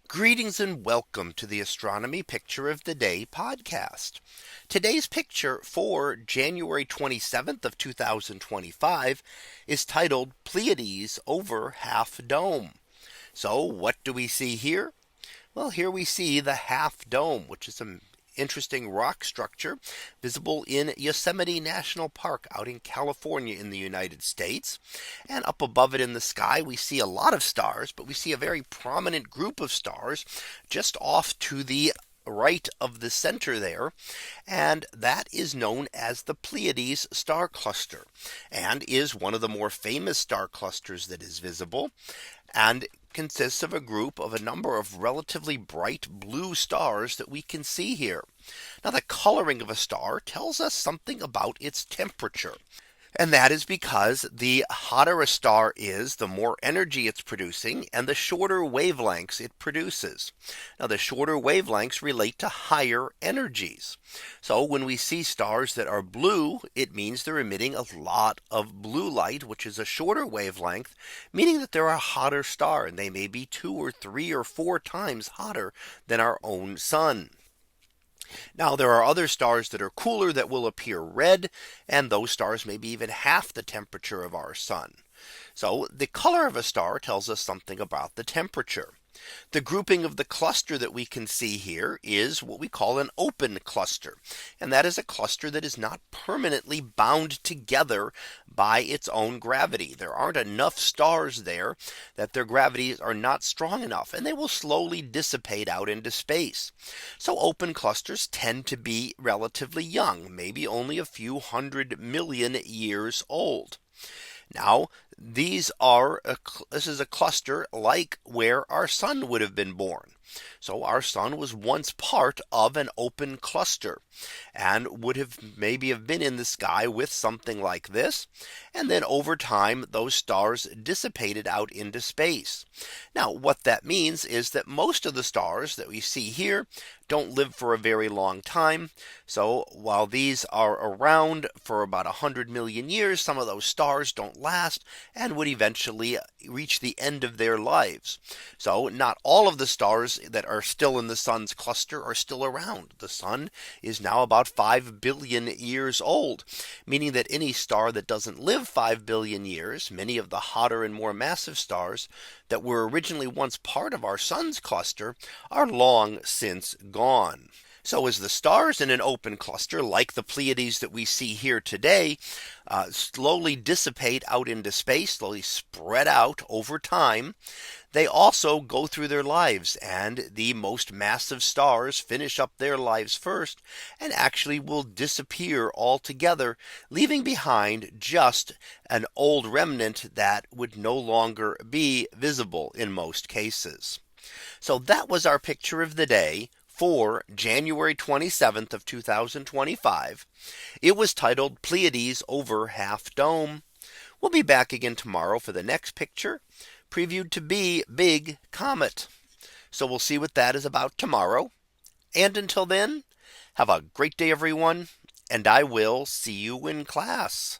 Greetings and welcome to the Astronomy Picture of the Day podcast. Today's picture for January 27th of 2025 is titled Pleiades over Half Dome. So what do we see here? Well, here we see the Half Dome, which is an interesting rock structure visible in Yosemite National Park out in California in the United States. And up above it in the sky, we see a lot of stars, but we see a very prominent group of stars just off to the right of the center there, and that is known as the Pleiades star cluster, and is one of the more famous star clusters that is visible, and consists of a number of relatively bright blue stars that we can see here. Now, the coloring of a star tells us something about its temperature. And that is because the hotter a star is, the more energy it's producing and the shorter wavelengths it produces. Now, the shorter wavelengths relate to higher energies. So when we see stars that are blue, it means they're emitting a lot of blue light, which is a shorter wavelength, meaning that they're a hotter star, and they may be 2 or 3 or 4 times hotter than our own sun. Now, there are other stars that are cooler that will appear red, and those stars may be even half the temperature of our sun. So the color of a star tells us something about the temperature. The grouping of the cluster that we can see here is what we call an open cluster. And that is a cluster that is not permanently bound together by its own gravity. There aren't enough stars there that their gravities are not strong enough, and they will slowly dissipate out into space. So open clusters tend to be relatively young, maybe only a few 100 million years old. Now, this is a cluster like where our sun would have been born. So our sun was once part of an open cluster and would have maybe have been in the sky with something like this. And then over time, those stars dissipated out into space. Now, what that means is that most of the stars that we see here don't live for a very long time. So while these are around for about 100 million years, some of those stars don't last and would eventually reach the end of their lives. So not all of the stars that are still in the sun's cluster are still around. The sun is now about 5 billion years old, meaning that any star that doesn't live 5 billion years, many of the hotter and more massive stars that were originally once part of our sun's cluster, are long since gone. So as the stars in an open cluster like the Pleiades that we see here today slowly dissipate out into space, slowly spread out over time, they also go through their lives, and the most massive stars finish up their lives first and actually will disappear altogether, leaving behind just an old remnant that would no longer be visible in most cases. So that was our picture of the day for January 27th of 2025. It was titled Pleiades over Half Dome. We'll be back again tomorrow for the next picture, previewed to be Big Comet. So we'll see what that is about tomorrow. And until then, have a great day, everyone, and I will see you in class.